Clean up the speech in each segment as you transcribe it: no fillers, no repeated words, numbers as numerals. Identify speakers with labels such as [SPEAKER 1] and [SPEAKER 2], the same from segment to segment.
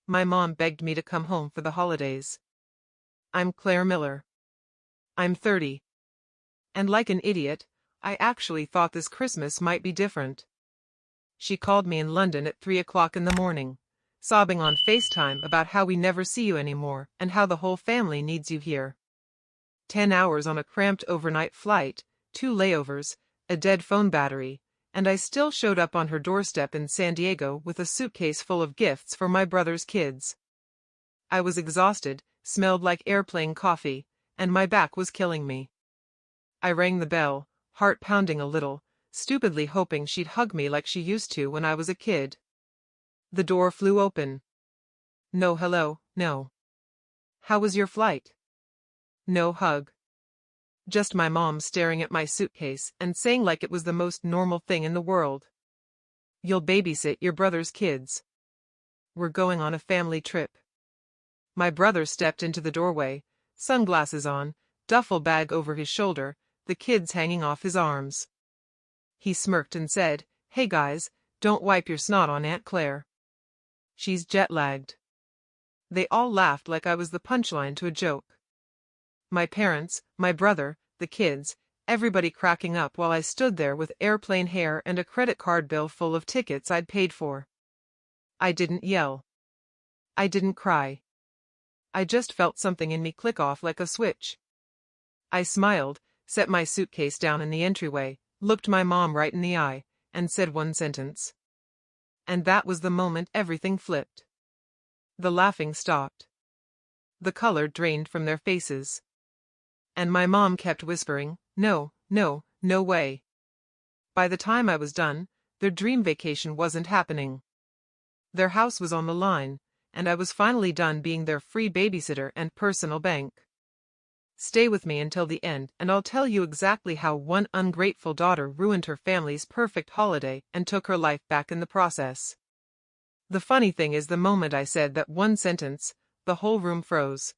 [SPEAKER 1] My mom begged me to come home for the holidays. I'm Claire Miller. I'm 30. And like an idiot, I actually thought this Christmas might be different. She called me in London at 3 o'clock in the morning, sobbing on FaceTime about how we never see you anymore and how the whole family needs you here. 10 hours on a cramped overnight flight, 2 layovers, a dead phone battery, and I still showed up on her doorstep in San Diego with a suitcase full of gifts for my brother's kids. I was exhausted, smelled like airplane coffee, and my back was killing me. I rang the bell, heart pounding a little, stupidly hoping she'd hug me like she used to when I was a kid. The door flew open. No hello, no. How was your flight? No hug. Just my mom staring at my suitcase and saying like it was the most normal thing in the world. You'll babysit your brother's kids. We're going on a family trip. My brother stepped into the doorway, sunglasses on, duffel bag over his shoulder, the kids hanging off his arms. He smirked and said, "Hey guys, don't wipe your snot on Aunt Claire. She's jet-lagged." They all laughed like I was the punchline to a joke. My parents, my brother, the kids, everybody cracking up while I stood there with airplane hair and a credit card bill full of tickets I'd paid for. I didn't yell. I didn't cry. I just felt something in me click off like a switch. I smiled, set my suitcase down in the entryway, looked my mom right in the eye, and said one sentence. And that was the moment everything flipped. The laughing stopped. The color drained from their faces. And my mom kept whispering, "No, no, no way." By the time I was done, their dream vacation wasn't happening. Their house was on the line, and I was finally done being their free babysitter and personal bank. Stay with me until the end and I'll tell you exactly how one ungrateful daughter ruined her family's perfect holiday and took her life back in the process. The funny thing is, the moment I said that one sentence, the whole room froze.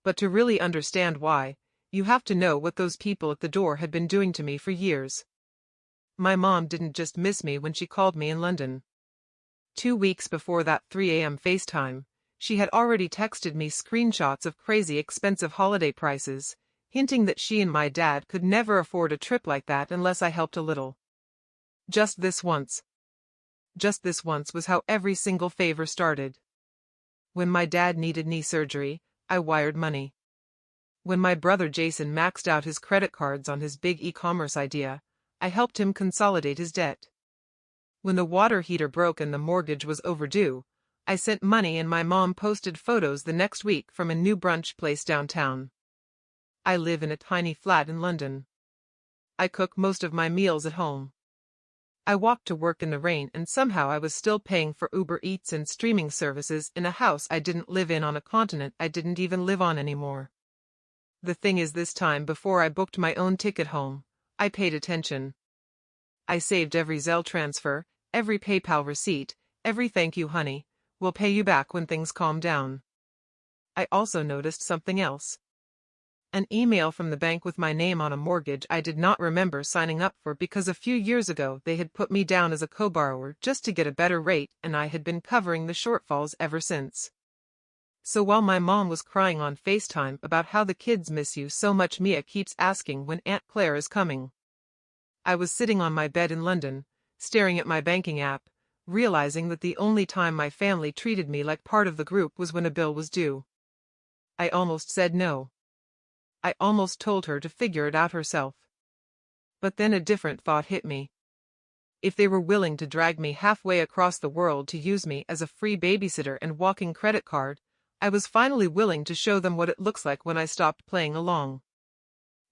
[SPEAKER 1] But to really understand why, you have to know what those people at the door had been doing to me for years. My mom didn't just miss me when she called me in London. 2 weeks before that 3 a.m. FaceTime, she had already texted me screenshots of crazy expensive holiday prices, hinting that she and my dad could never afford a trip like that unless I helped a little. Just this once was how every single favor started. When my dad needed knee surgery, I wired money. When my brother Jason maxed out his credit cards on his big e-commerce idea, I helped him consolidate his debt. When the water heater broke and the mortgage was overdue, I sent money and my mom posted photos the next week from a new brunch place downtown. I live in a tiny flat in London. I cook most of my meals at home. I walked to work in the rain and somehow I was still paying for Uber Eats and streaming services in a house I didn't live in on a continent I didn't even live on anymore. The thing is, this time before I booked my own ticket home, I paid attention. I saved every Zelle transfer, every PayPal receipt, every "thank you honey, we'll pay you back when things calm down." I also noticed something else. An email from the bank with my name on a mortgage I did not remember signing up for because a few years ago they had put me down as a co-borrower just to get a better rate, and I had been covering the shortfalls ever since. So while my mom was crying on FaceTime about how the kids miss you so much, Mia keeps asking when Aunt Claire is coming, I was sitting on my bed in London, staring at my banking app, realizing that the only time my family treated me like part of the group was when a bill was due. I almost said no. I almost told her to figure it out herself. But then a different thought hit me. If they were willing to drag me halfway across the world to use me as a free babysitter and walking credit card, I was finally willing to show them what it looks like when I stopped playing along.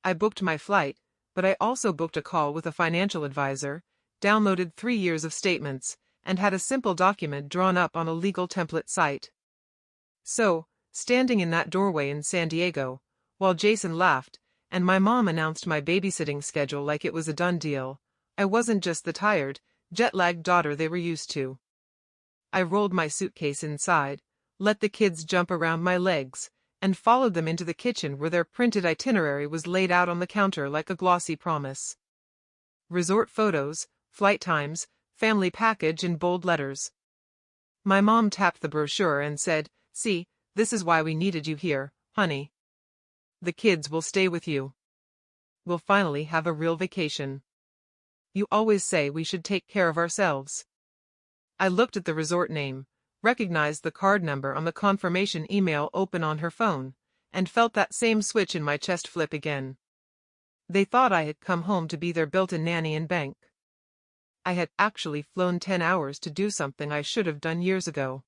[SPEAKER 1] I booked my flight, but I also booked a call with a financial advisor, downloaded 3 years of statements, and had a simple document drawn up on a legal template site. So, standing in that doorway in San Diego, while Jason laughed, and my mom announced my babysitting schedule like it was a done deal, I wasn't just the tired, jet-lagged daughter they were used to. I rolled my suitcase inside, let the kids jump around my legs, and followed them into the kitchen where their printed itinerary was laid out on the counter like a glossy promise. Resort photos, flight times, family package in bold letters. My mom tapped the brochure and said, "See, this is why we needed you here, honey. The kids will stay with you. We'll finally have a real vacation. You always say we should take care of ourselves." I looked at the resort name, recognized the card number on the confirmation email open on her phone, and felt that same switch in my chest flip again. They thought I had come home to be their built-in nanny and bank. I had actually flown 10 hours to do something I should have done years ago.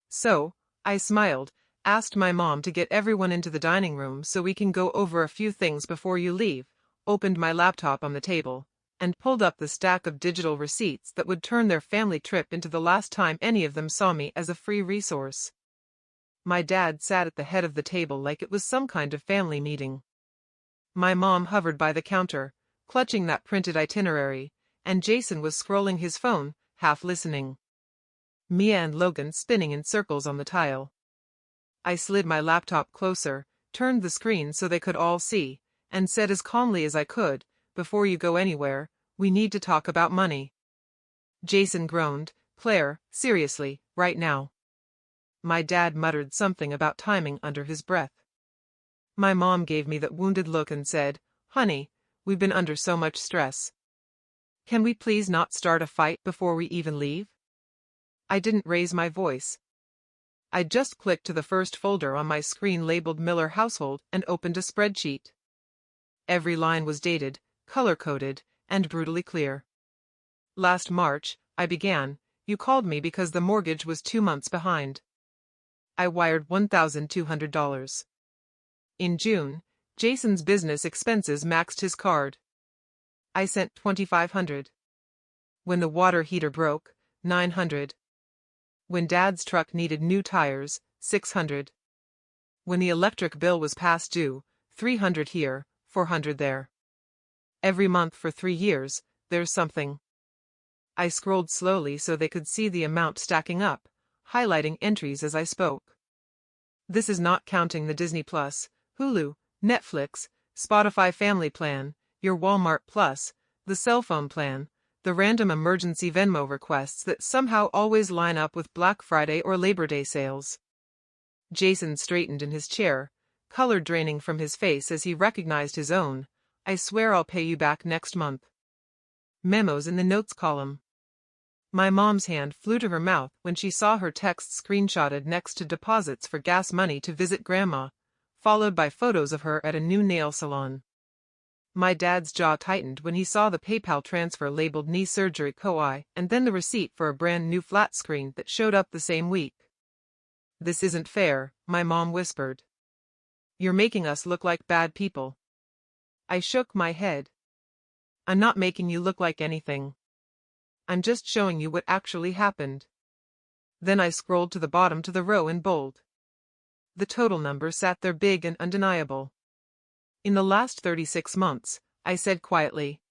[SPEAKER 1] So, I smiled, asked my mom to get everyone into the dining room so we can go over a few things before you leave, opened my laptop on the table, and pulled up the stack of digital receipts that would turn their family trip into the last time any of them saw me as a free resource. My dad sat at the head of the table like it was some kind of family meeting. My mom hovered by the counter, clutching that printed itinerary, and Jason was scrolling his phone, half listening. Mia and Logan spinning in circles on the tile. I slid my laptop closer, turned the screen so they could all see, and said as calmly as I could, "Before you go anywhere, we need to talk about money." Jason groaned, "Claire, seriously, right now." My dad muttered something about timing under his breath. My mom gave me that wounded look and said, "Honey, we've been under so much stress. Can we please not start a fight before we even leave?" I didn't raise my voice. I just clicked to the first folder on my screen labeled Miller Household and opened a spreadsheet. Every line was dated, color-coded, and brutally clear. "Last March," I began, "you called me because the mortgage was 2 months behind. I wired $1,200. In June, Jason's business expenses maxed his card. I sent $2,500. When the water heater broke, $900. When Dad's truck needed new tires, $600. When the electric bill was past due, $300 here, $400 there. Every month for 3 years, there's something." I scrolled slowly so they could see the amount stacking up, highlighting entries as I spoke. This is not counting the Disney Plus, Hulu, Netflix, Spotify Family Plan, your Walmart Plus, the cell phone plan, the random emergency Venmo requests that somehow always line up with Black Friday or Labor Day sales. Jason straightened in his chair, color draining from his face as he recognized his own. "I swear I'll pay you back next month." Memos in the notes column. My mom's hand flew to her mouth when she saw her text screenshotted next to deposits for gas money to visit Grandma, followed by photos of her at a new nail salon. My dad's jaw tightened when he saw the PayPal transfer labeled knee surgery co-I and then the receipt for a brand new flat screen that showed up the same week. "This isn't fair," my mom whispered. "You're making us look like bad people." I shook my head. "I'm not making you look like anything. I'm just showing you what actually happened." Then I scrolled to the bottom to the row in bold. The total number sat there big and undeniable. "In the last 36 months, I said quietly,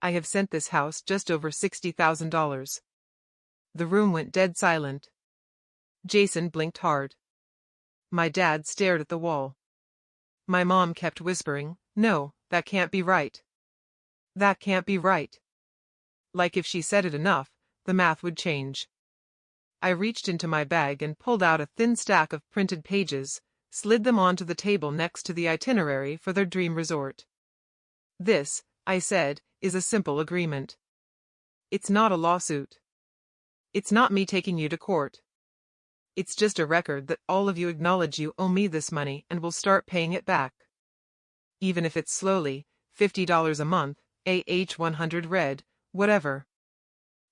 [SPEAKER 1] I have sent this house just over $60,000. The room went dead silent. Jason blinked hard. My dad stared at the wall. My mom kept whispering, "No, that can't be right. That can't be right." Like if she said it enough, the math would change. I reached into my bag and pulled out a thin stack of printed pages, slid them onto the table next to the itinerary for their dream resort. "This," I said, "is a simple agreement. It's not a lawsuit. It's not me taking you to court. It's just a record that all of you acknowledge you owe me this money and will start paying it back. Even if it's slowly, $50 a month, AH100 red, whatever."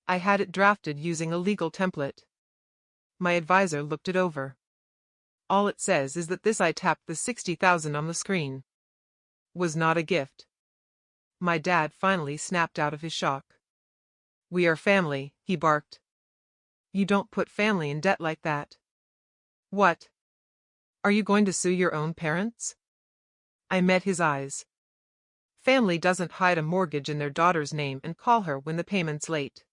[SPEAKER 1] I had it drafted using a legal template. My advisor looked it over. "All it says is that this I tapped the 60,000 on the screen. Was not a gift." My dad finally snapped out of his shock. "We are family," he barked. "You don't put family in debt like that." "What? Are you going to sue your own parents?" I met his eyes. Family doesn't hide a mortgage in their daughter's name and call her when the payment's late.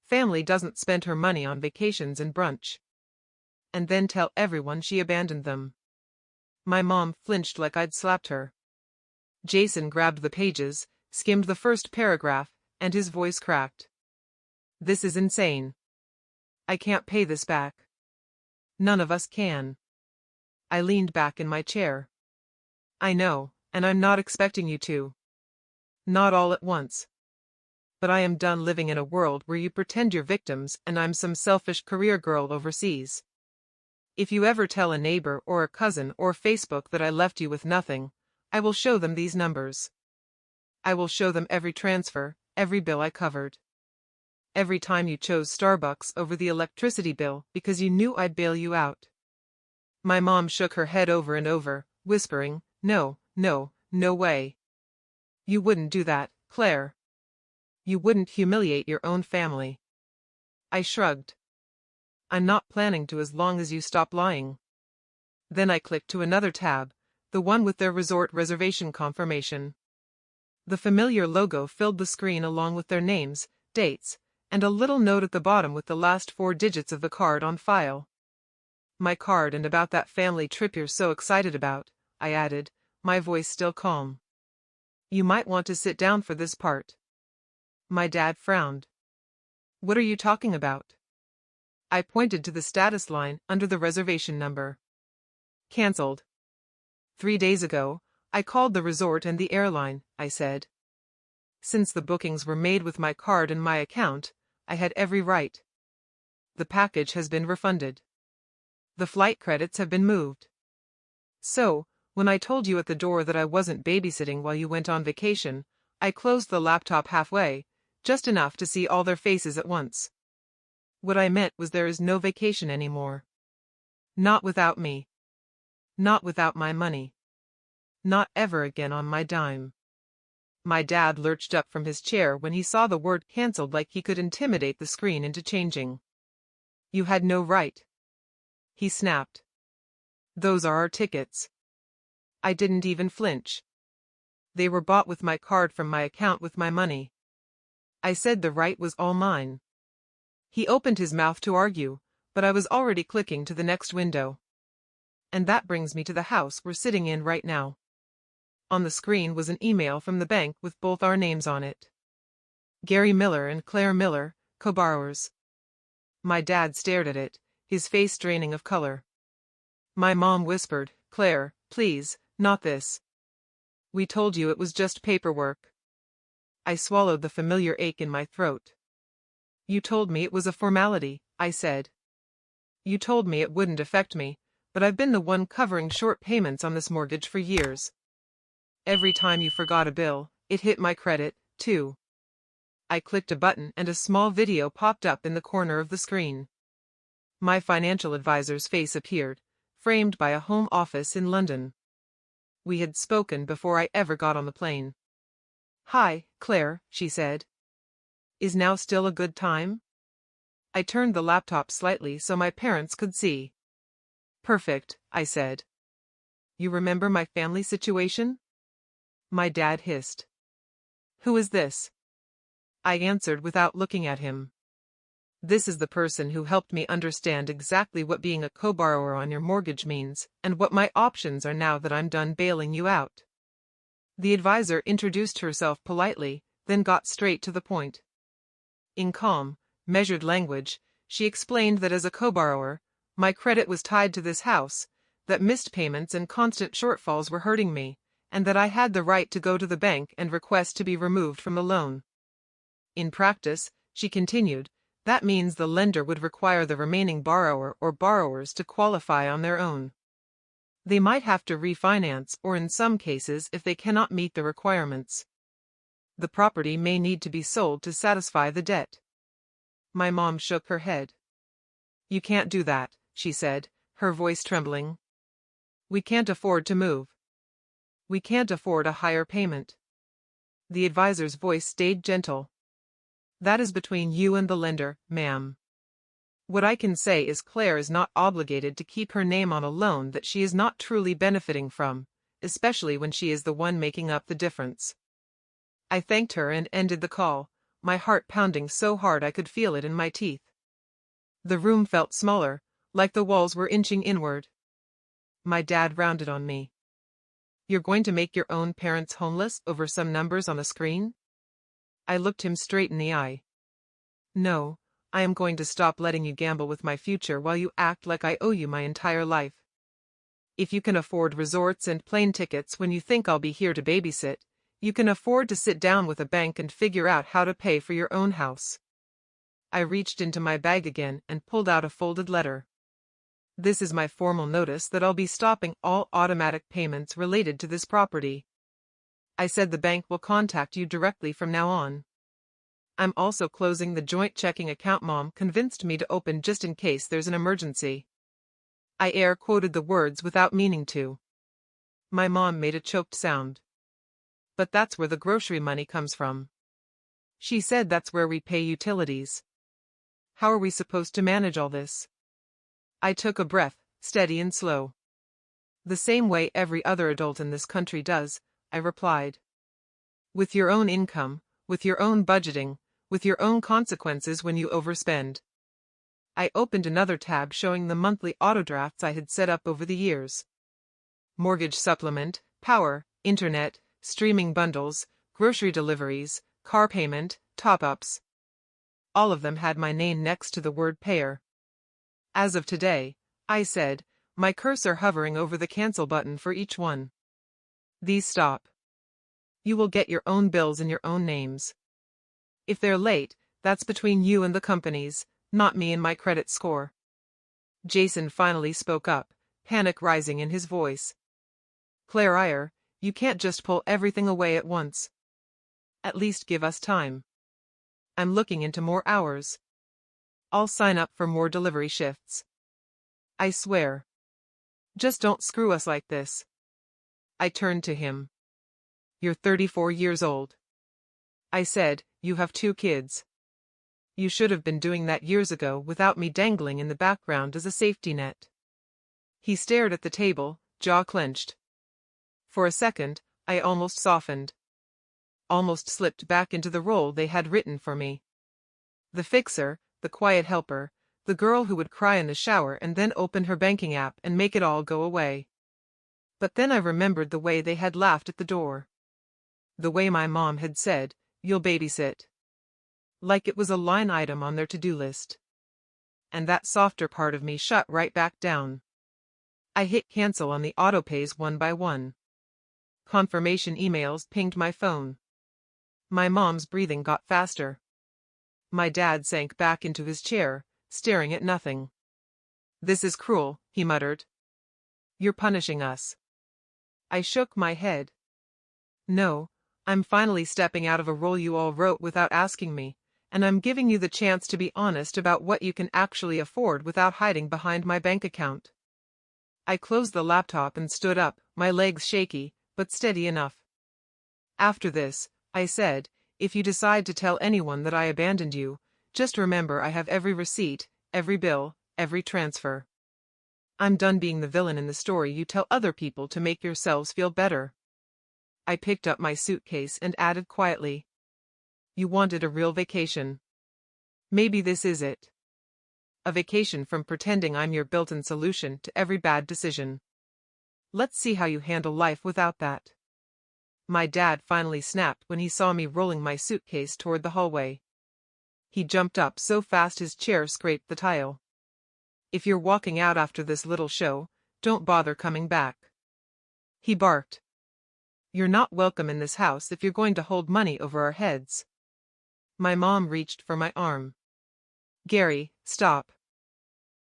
[SPEAKER 1] Family doesn't spend her money on vacations and brunch. And then tell everyone she abandoned them. My mom flinched like I'd slapped her. Jason grabbed the pages, skimmed the first paragraph, and his voice cracked. "This is insane. I can't pay this back. None of us can. I leaned back in my chair. I know, and I'm not expecting you to. Not all at once. But I am done living in a world where you pretend you're victims and I'm some selfish career girl overseas. If you ever tell a neighbor or a cousin or Facebook that I left you with nothing, I will show them these numbers. I will show them every transfer, every bill I covered. Every time you chose Starbucks over the electricity bill because you knew I'd bail you out. My mom shook her head over and over, whispering, "No, no, no way. You wouldn't do that, Claire. You wouldn't humiliate your own family." I shrugged. I'm not planning to as long as you stop lying. Then I clicked to another tab, the one with their resort reservation confirmation. The familiar logo filled the screen along with their names, dates, and a little note at the bottom with the last 4 digits of the card on file. My card and about that family trip you're so excited about, I added, my voice still calm. You might want to sit down for this part. My dad frowned. What are you talking about? I pointed to the status line under the reservation number. Cancelled. 3 days ago, I called the resort and the airline, I said. Since the bookings were made with my card and my account, I had every right. The package has been refunded. The flight credits have been moved. So, when I told you at the door that I wasn't babysitting while you went on vacation, I closed the laptop halfway, just enough to see all their faces at once. What I meant was there is no vacation anymore. Not without me. Not without my money. Not ever again on my dime. My dad lurched up from his chair when he saw the word cancelled like he could intimidate the screen into changing. You had no right. He snapped. Those are our tickets. I didn't even flinch. They were bought with my card from my account with my money. I said the right was all mine. He opened his mouth to argue, but I was already clicking to the next window. And that brings me to the house we're sitting in right now. On the screen was an email from the bank with both our names on it. Gary Miller and Claire Miller, co-borrowers. My dad stared at it, his face draining of color. My mom whispered, Claire, please, not this. We told you it was just paperwork. I swallowed the familiar ache in my throat. You told me it was a formality, I said. You told me it wouldn't affect me, but I've been the one covering short payments on this mortgage for years. Every time you forgot a bill, it hit my credit, too. I clicked a button and a small video popped up in the corner of the screen. My financial advisor's face appeared, framed by a home office in London. We had spoken before I ever got on the plane. Hi, Claire, she said. Is now still a good time? I turned the laptop slightly so my parents could see. Perfect, I said. You remember my family situation? My dad hissed. Who is this? I answered without looking at him. This is the person who helped me understand exactly what being a co-borrower on your mortgage means, and what my options are now that I'm done bailing you out. The advisor introduced herself politely, then got straight to the point. In calm, measured language, she explained that as a co-borrower, my credit was tied to this house, that missed payments and constant shortfalls were hurting me, and that I had the right to go to the bank and request to be removed from the loan. In practice, she continued, that means the lender would require the remaining borrower or borrowers to qualify on their own. They might have to refinance or in some cases if they cannot meet the requirements. The property may need to be sold to satisfy the debt. My mom shook her head. You can't do that, she said, her voice trembling. We can't afford to move. We can't afford a higher payment. The advisor's voice stayed gentle. That is between you and the lender, ma'am. What I can say is Claire is not obligated to keep her name on a loan that she is not truly benefiting from, especially when she is the one making up the difference. I thanked her and ended the call, my heart pounding so hard I could feel it in my teeth. The room felt smaller, like the walls were inching inward. My dad rounded on me. You're going to make your own parents homeless over some numbers on a screen? I looked him straight in the eye. No, I am going to stop letting you gamble with my future while you act like I owe you my entire life. If you can afford resorts and plane tickets when you think I'll be here to babysit, you can afford to sit down with a bank and figure out how to pay for your own house. I reached into my bag again and pulled out a folded letter. This is my formal notice that I'll be stopping all automatic payments related to this property. I said the bank will contact you directly from now on. I'm also closing the joint checking account Mom convinced me to open just in case there's an emergency. I air quoted the words without meaning to. My mom made a choked sound. But that's where the grocery money comes from. She said that's where we pay utilities. How are we supposed to manage all this? I took a breath, steady and slow. The same way every other adult in this country does, I replied. With your own income, with your own budgeting, with your own consequences when you overspend. I opened another tab showing the monthly auto drafts I had set up over the years. Mortgage supplement, power, internet, streaming bundles, grocery deliveries, car payment, top-ups. All of them had my name next to the word payer. As of today, I said, my cursor hovering over the cancel button for each one. These stop. You will get your own bills in your own names. If they're late, that's between you and the companies, not me and my credit score. Jason finally spoke up, panic rising in his voice. Claire Iyer, you can't just pull everything away at once. At least give us time. I'm looking into more hours. I'll sign up for more delivery shifts. I swear. Just don't screw us like this. I turned to him. You're 34 years old. I said, you have 2 kids. You should have been doing that years ago without me dangling in the background as a safety net. He stared at the table, jaw clenched. For a second, I almost softened. Almost slipped back into the role they had written for me. The fixer, the quiet helper, the girl who would cry in the shower and then open her banking app and make it all go away. But then I remembered the way they had laughed at the door. The way my mom had said, "You'll babysit." Like it was a line item on their to-do list. And that softer part of me shut right back down. I hit cancel on the autopays one by one. Confirmation emails pinged my phone. My mom's breathing got faster. My dad sank back into his chair, staring at nothing. This is cruel, he muttered. You're punishing us. I shook my head. No, I'm finally stepping out of a role you all wrote without asking me, and I'm giving you the chance to be honest about what you can actually afford without hiding behind my bank account. I closed the laptop and stood up, my legs shaky, but steady enough. After this, I said, if you decide to tell anyone that I abandoned you, just remember I have every receipt, every bill, every transfer. I'm done being the villain in the story you tell other people to make yourselves feel better. I picked up my suitcase and added quietly. You wanted a real vacation. Maybe this is it. A vacation from pretending I'm your built-in solution to every bad decision. Let's see how you handle life without that. My dad finally snapped when he saw me rolling my suitcase toward the hallway. He jumped up so fast his chair scraped the tile. If you're walking out after this little show, don't bother coming back. He barked. You're not welcome in this house if you're going to hold money over our heads. My mom reached for my arm. Gary, stop.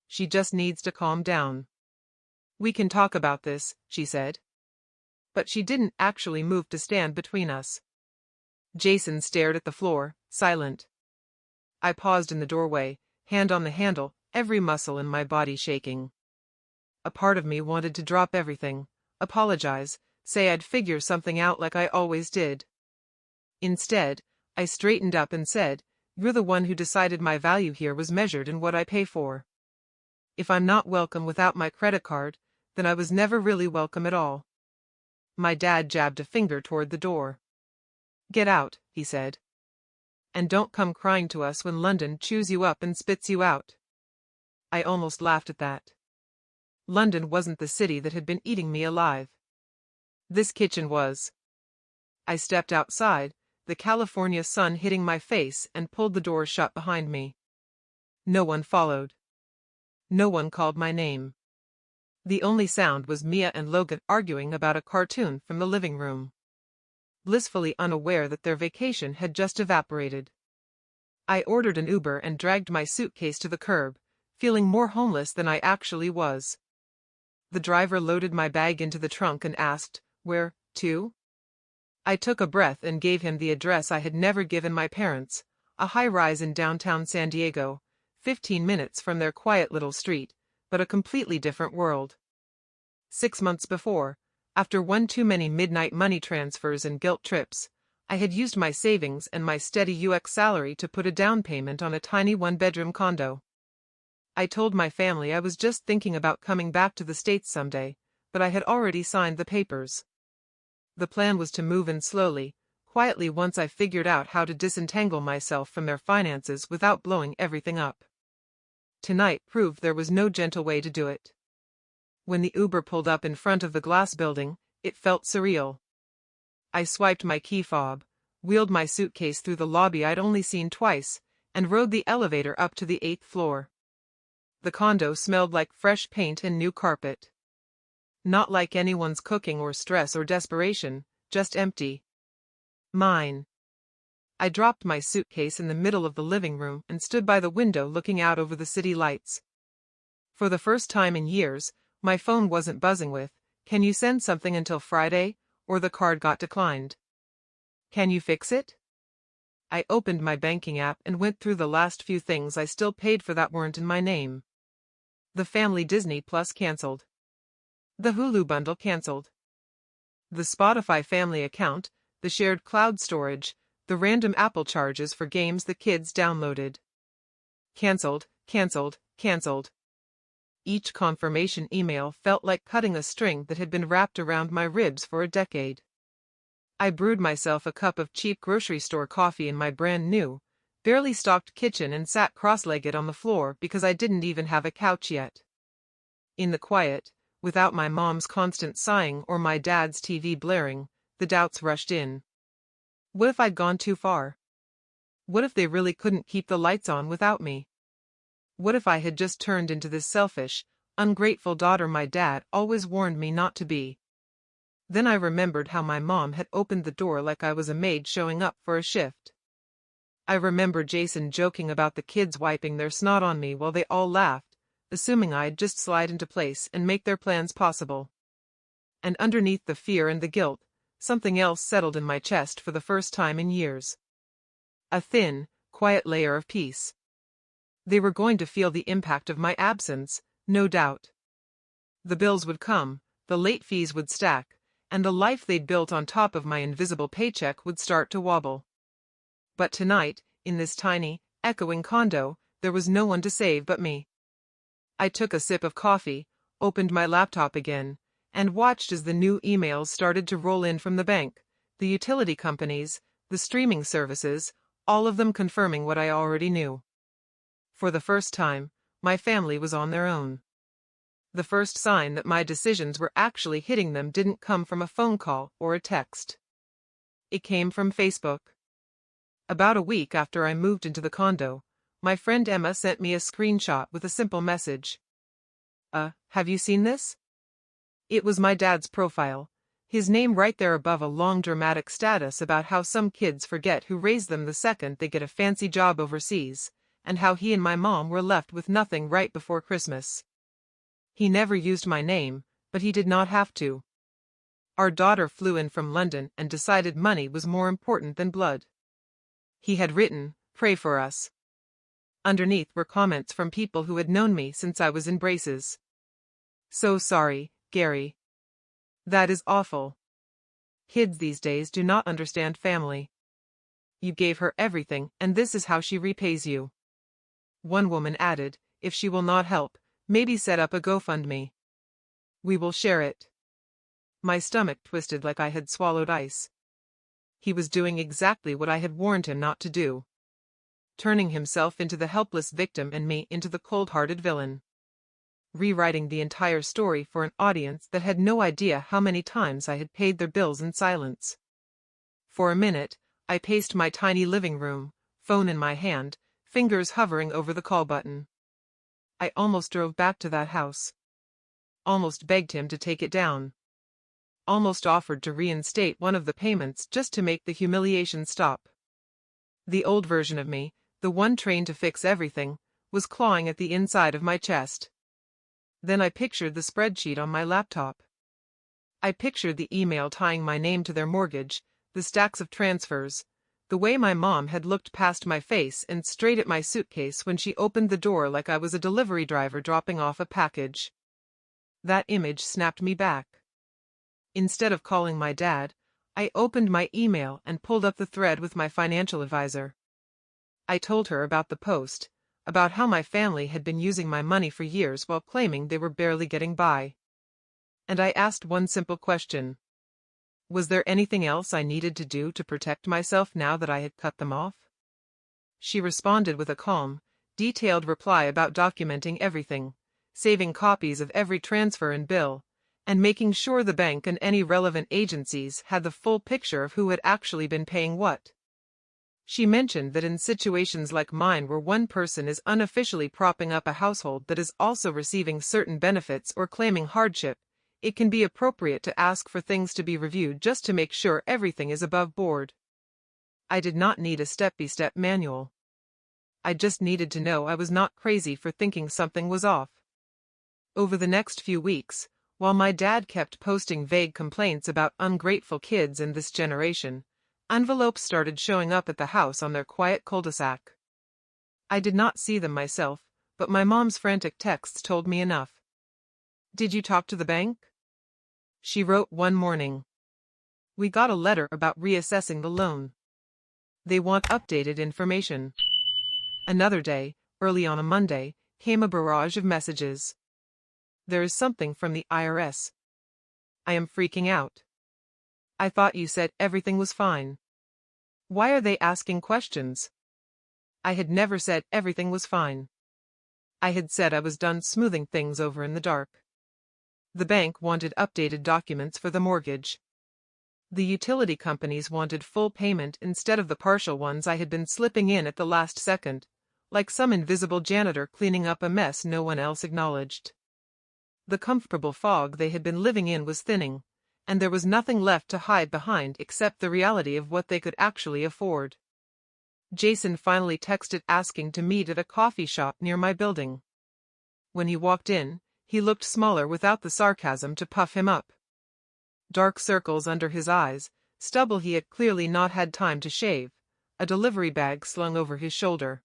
[SPEAKER 1] She just needs to calm down. We can talk about this, she said. But she didn't actually move to stand between us. Jason stared at the floor, silent. I paused in the doorway, hand on the handle, every muscle in my body shaking. A part of me wanted to drop everything, apologize, say I'd figure something out like I always did. Instead, I straightened up and said, you're the one who decided my value here was measured in what I pay for. If I'm not welcome without my credit card, then I was never really welcome at all. My dad jabbed a finger toward the door. Get out, he said. And don't come crying to us when London chews you up and spits you out. I almost laughed at that. London wasn't the city that had been eating me alive. This kitchen was. I stepped outside, the California sun hitting my face, and pulled the door shut behind me. No one followed. No one called my name. The only sound was Mia and Logan arguing about a cartoon from the living room, blissfully unaware that their vacation had just evaporated. I ordered an Uber and dragged my suitcase to the curb, feeling more homeless than I actually was. The driver loaded my bag into the trunk and asked, "Where to?" I took a breath and gave him the address I had never given my parents, a high-rise in downtown San Diego, 15 minutes from their quiet little street, but a completely different world. 6 months before, after one too many midnight money transfers and guilt trips, I had used my savings and my steady UX salary to put a down payment on a tiny one-bedroom condo. I told my family I was just thinking about coming back to the States someday, but I had already signed the papers. The plan was to move in slowly, quietly once I figured out how to disentangle myself from their finances without blowing everything up. Tonight proved there was no gentle way to do it. When the Uber pulled up in front of the glass building, it felt surreal. I swiped my key fob, wheeled my suitcase through the lobby I'd only seen twice, and rode the elevator up to the 8th floor. The condo smelled like fresh paint and new carpet. Not like anyone's cooking or stress or desperation, just empty. Mine. I dropped my suitcase in the middle of the living room and stood by the window looking out over the city lights. For the first time in years, my phone wasn't buzzing with, "Can you send something until Friday?" or "The card got declined. Can you fix it?" I opened my banking app and went through the last few things I still paid for that weren't in my name. The family Disney Plus canceled. The Hulu bundle canceled. The Spotify family account, the shared cloud storage, the random Apple charges for games the kids downloaded. Canceled, canceled, canceled. Each confirmation email felt like cutting a string that had been wrapped around my ribs for a decade. I brewed myself a cup of cheap grocery store coffee in my brand new, barely stocked kitchen and sat cross-legged on the floor because I didn't even have a couch yet. In the quiet, without my mom's constant sighing or my dad's TV blaring, the doubts rushed in. What if I'd gone too far? What if they really couldn't keep the lights on without me? What if I had just turned into this selfish, ungrateful daughter my dad always warned me not to be? Then I remembered how my mom had opened the door like I was a maid showing up for a shift. I remember Jason joking about the kids wiping their snot on me while they all laughed, assuming I'd just slide into place and make their plans possible. And underneath the fear and the guilt, something else settled in my chest for the first time in years. A thin, quiet layer of peace. They were going to feel the impact of my absence, no doubt. The bills would come, the late fees would stack, and the life they'd built on top of my invisible paycheck would start to wobble. But tonight, in this tiny, echoing condo, there was no one to save but me. I took a sip of coffee, opened my laptop again, and watched as the new emails started to roll in from the bank, the utility companies, the streaming services, all of them confirming what I already knew. For the first time, my family was on their own. The first sign that my decisions were actually hitting them didn't come from a phone call or a text. It came from Facebook. About a week after I moved into the condo, my friend Emma sent me a screenshot with a simple message. Have you seen this? It was my dad's profile, his name right there above a long dramatic status about how some kids forget who raised them the second they get a fancy job overseas, and how he and my mom were left with nothing right before Christmas. He never used my name, but he did not have to. Our daughter flew in from London and decided money was more important than blood. He had written, "Pray for us." Underneath were comments from people who had known me since I was in braces. "So sorry, Gary. That is awful. Kids these days do not understand family. You gave her everything and this is how she repays you." One woman added, "If she will not help, maybe set up a GoFundMe. We will share it." My stomach twisted like I had swallowed ice. He was doing exactly what I had warned him not to do. Turning himself into the helpless victim and me into the cold-hearted villain. Rewriting the entire story for an audience that had no idea how many times I had paid their bills in silence. For a minute, I paced my tiny living room, phone in my hand, fingers hovering over the call button. I almost drove back to that house. Almost begged him to take it down. Almost offered to reinstate one of the payments just to make the humiliation stop. The old version of me, the one trained to fix everything, was clawing at the inside of my chest. Then I pictured the spreadsheet on my laptop. I pictured the email tying my name to their mortgage, the stacks of transfers, the way my mom had looked past my face and straight at my suitcase when she opened the door like I was a delivery driver dropping off a package. That image snapped me back. Instead of calling my dad, I opened my email and pulled up the thread with my financial advisor. I told her about the post, about how my family had been using my money for years while claiming they were barely getting by. And I asked one simple question. Was there anything else I needed to do to protect myself now that I had cut them off? She responded with a calm, detailed reply about documenting everything, saving copies of every transfer and bill, and making sure the bank and any relevant agencies had the full picture of who had actually been paying what. She mentioned that in situations like mine where one person is unofficially propping up a household that is also receiving certain benefits or claiming hardship, it can be appropriate to ask for things to be reviewed just to make sure everything is above board. I did not need a step-by-step manual. I just needed to know I was not crazy for thinking something was off. Over the next few weeks, while my dad kept posting vague complaints about ungrateful kids in this generation, envelopes started showing up at the house on their quiet cul-de-sac. I did not see them myself, but my mom's frantic texts told me enough. "Did you talk to the bank?" She wrote one morning. "We got a letter about reassessing the loan. They want updated information." Another day, early on a Monday, came a barrage of messages. "There is something from the IRS. I am freaking out. I thought you said everything was fine. Why are they asking questions?" I had never said everything was fine. I had said I was done smoothing things over in the dark. The bank wanted updated documents for the mortgage. The utility companies wanted full payment instead of the partial ones I had been slipping in at the last second, like some invisible janitor cleaning up a mess no one else acknowledged. The comfortable fog they had been living in was thinning, and there was nothing left to hide behind except the reality of what they could actually afford. Jason finally texted asking to meet at a coffee shop near my building. When he walked in, he looked smaller without the sarcasm to puff him up. Dark circles under his eyes, stubble he had clearly not had time to shave, a delivery bag slung over his shoulder.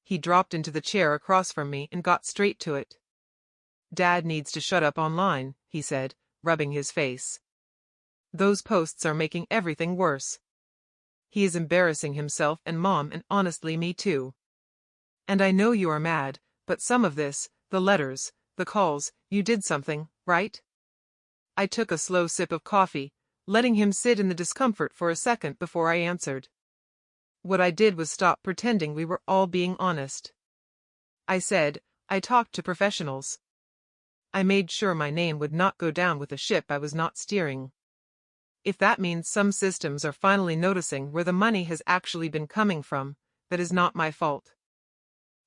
[SPEAKER 1] He dropped into the chair across from me and got straight to it. "Dad needs to shut up online," he said, rubbing his face. "Those posts are making everything worse. He is embarrassing himself and Mom and honestly me too. And I know you are mad, but some of this, the letters, the calls, you did something, right?" I took a slow sip of coffee, letting him sit in the discomfort for a second before I answered. What I did was stop pretending we were all being honest. I said, I talked to professionals. I made sure my name would not go down with a ship I was not steering. If that means some systems are finally noticing where the money has actually been coming from, that is not my fault.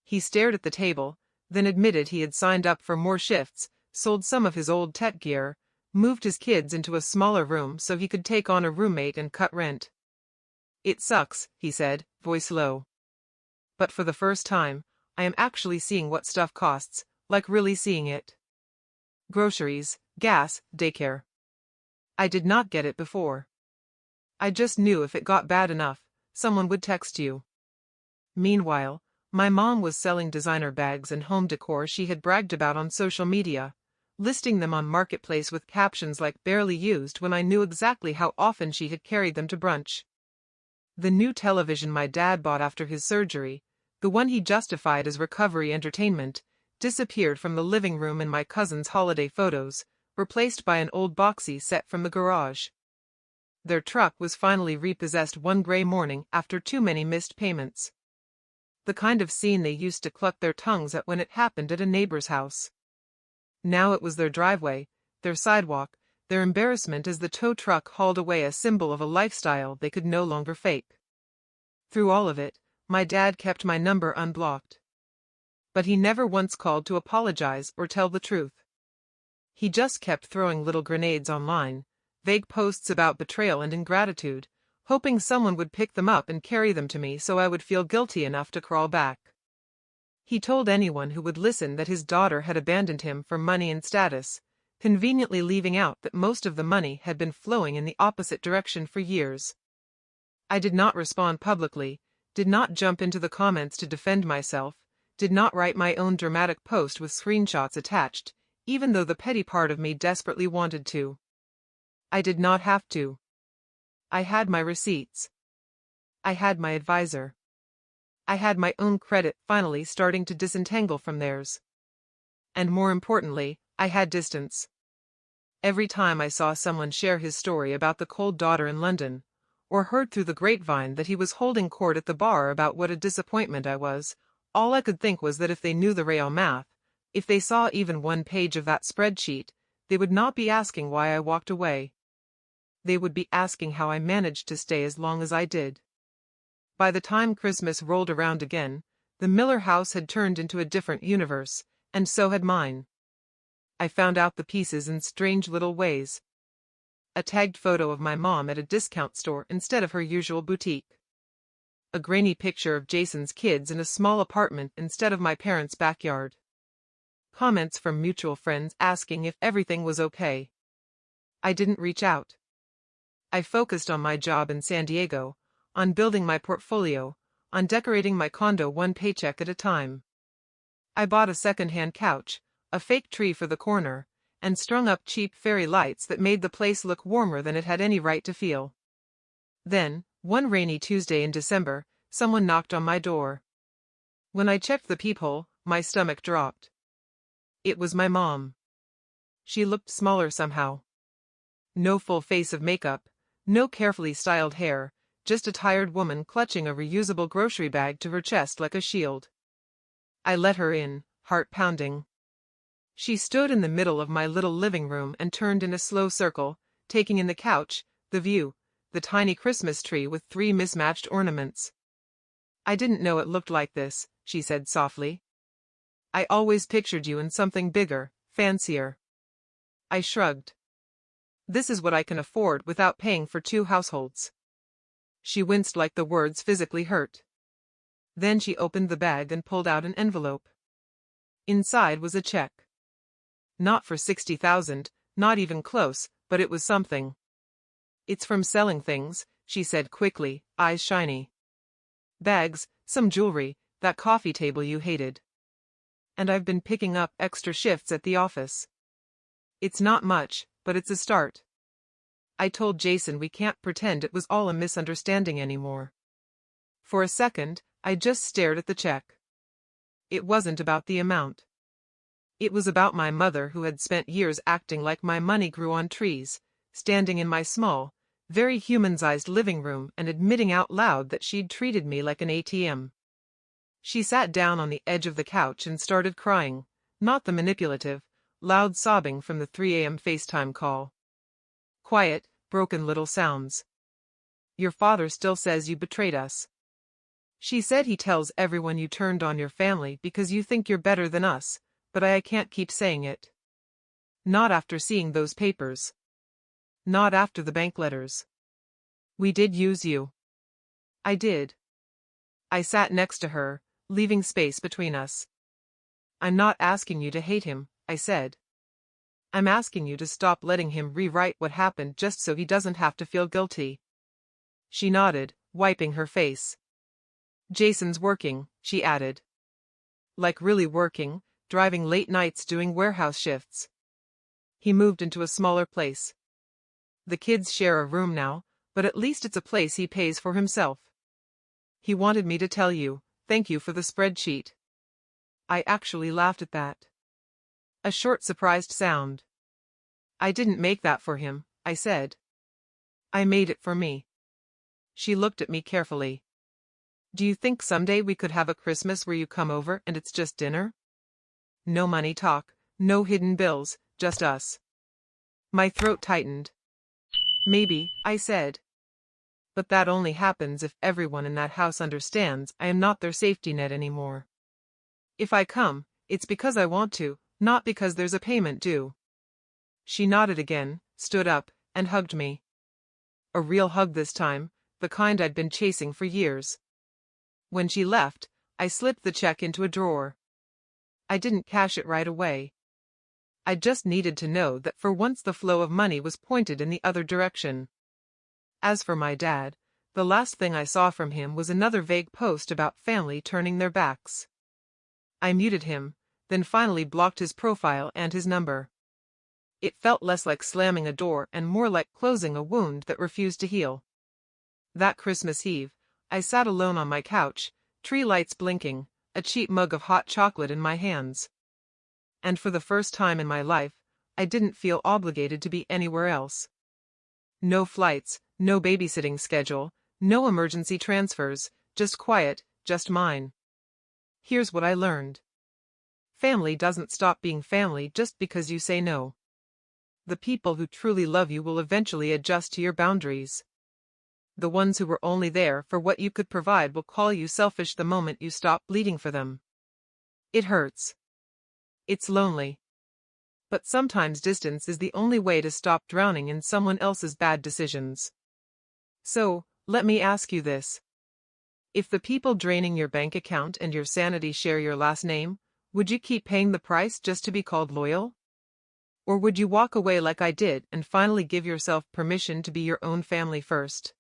[SPEAKER 1] He stared at the table, then admitted he had signed up for more shifts, sold some of his old tech gear, moved his kids into a smaller room so he could take on a roommate and cut rent. "It sucks," he said, voice low. "But for the first time, I am actually seeing what stuff costs, like really seeing it. Groceries, gas, daycare. I did not get it before. I just knew if it got bad enough, someone would text you." Meanwhile, my mom was selling designer bags and home decor she had bragged about on social media, listing them on Marketplace with captions like "barely used" when I knew exactly how often she had carried them to brunch. The new television my dad bought after his surgery, the one he justified as recovery entertainment, disappeared from the living room in my cousin's holiday photos, replaced by an old boxy set from the garage. Their truck was finally repossessed one gray morning after too many missed payments. The kind of scene they used to cluck their tongues at when it happened at a neighbor's house. Now it was their driveway, their sidewalk, their embarrassment as the tow truck hauled away a symbol of a lifestyle they could no longer fake. Through all of it, My dad kept my number unblocked. But he never once called to apologize or tell the truth. He just kept throwing little grenades online, vague posts about betrayal and ingratitude, hoping someone would pick them up and carry them to me so I would feel guilty enough to crawl back. He told anyone who would listen that his daughter had abandoned him for money and status, conveniently leaving out that most of the money had been flowing in the opposite direction for years. I did not respond publicly, did not jump into the comments to defend myself, did not write my own dramatic post with screenshots attached, even though the petty part of me desperately wanted to. I did not have to. I had my receipts. I had my advisor. I had my own credit finally starting to disentangle from theirs. And more importantly, I had distance. Every time I saw someone share his story about the cold daughter in London, or heard through the grapevine that he was holding court at the bar about what a disappointment I was, all I could think was that if they knew the real math, if they saw even one page of that spreadsheet, they would not be asking why I walked away. They would be asking how I managed to stay as long as I did. By the time Christmas rolled around again, the Miller house had turned into a different universe, and so had mine. I found out the pieces in strange little ways. A tagged photo of my mom at a discount store instead of her usual boutique. A grainy picture of Jason's kids in a small apartment instead of my parents' backyard. Comments from mutual friends asking if everything was okay. I didn't reach out. I focused on my job in San Diego, on building my portfolio, on decorating my condo one paycheck at a time. I bought a second-hand couch, a fake tree for the corner, and strung up cheap fairy lights that made the place look warmer than it had any right to feel. Then, one rainy Tuesday in December, someone knocked on my door. When I checked the peephole, my stomach dropped. It was my mom. She looked smaller somehow. No full face of makeup, no carefully styled hair, just a tired woman clutching a reusable grocery bag to her chest like a shield. I let her in, heart pounding. She stood in the middle of my little living room and turned in a slow circle, taking in the couch, the view, the tiny Christmas tree with 3 mismatched ornaments. "I didn't know it looked like this," she said softly. "I always pictured you in something bigger, fancier." I shrugged. "This is what I can afford without paying for 2 households." She winced like the words physically hurt. Then she opened the bag and pulled out an envelope. Inside was a check. Not for 60,000, not even close, but it was something. "It's from selling things," she said quickly, eyes shiny. "Bags, some jewelry, that coffee table you hated. And I've been picking up extra shifts at the office. It's not much, but it's a start." I told Jason we can't pretend it was all a misunderstanding anymore. For a second, I just stared at the check. It wasn't about the amount. It was about my mother who had spent years acting like my money grew on trees, standing in my small, very human-sized living room and admitting out loud that she'd treated me like an ATM. She sat down on the edge of the couch and started crying, not the manipulative, loud sobbing from the 3 a.m. FaceTime call. Quiet, broken little sounds. "Your father still says you betrayed us. She said he tells everyone you turned on your family because you think you're better than us, but I can't keep saying it. Not after seeing those papers. Not after the bank letters. We did use you." I did. I sat next to her, leaving space between us. "I'm not asking you to hate him," I said. "I'm asking you to stop letting him rewrite what happened just so he doesn't have to feel guilty." She nodded, wiping her face. "Jason's working," she added. "Like really working, driving late nights doing warehouse shifts. He moved into a smaller place. The kids share a room now, but at least it's a place he pays for himself. He wanted me to tell you, thank you for the spreadsheet." I actually laughed at that. A short surprised sound. "I didn't make that for him," I said. "I made it for me." She looked at me carefully. "Do you think someday we could have a Christmas where you come over and it's just dinner? No money talk, no hidden bills, just us." My throat tightened. "Maybe," I said. But that only happens if everyone in that house understands I am not their safety net anymore. If I come, it's because I want to, not because there's a payment due. She nodded again, stood up, and hugged me. A real hug this time, the kind I'd been chasing for years. When she left, I slipped the check into a drawer. I didn't cash it right away. I just needed to know that for once the flow of money was pointed in the other direction. As for my dad, the last thing I saw from him was another vague post about family turning their backs. I muted him, then finally blocked his profile and his number. It felt less like slamming a door and more like closing a wound that refused to heal. That Christmas Eve, I sat alone on my couch, tree lights blinking, a cheap mug of hot chocolate in my hands. And for the first time in my life, I didn't feel obligated to be anywhere else. No flights, no babysitting schedule, no emergency transfers, just quiet, just mine. Here's what I learned. Family doesn't stop being family just because you say no. The people who truly love you will eventually adjust to your boundaries. The ones who were only there for what you could provide will call you selfish the moment you stop bleeding for them. It hurts. It's lonely. But sometimes distance is the only way to stop drowning in someone else's bad decisions. So, let me ask you this. If the people draining your bank account and your sanity share your last name, would you keep paying the price just to be called loyal? Or would you walk away like I did and finally give yourself permission to be your own family first?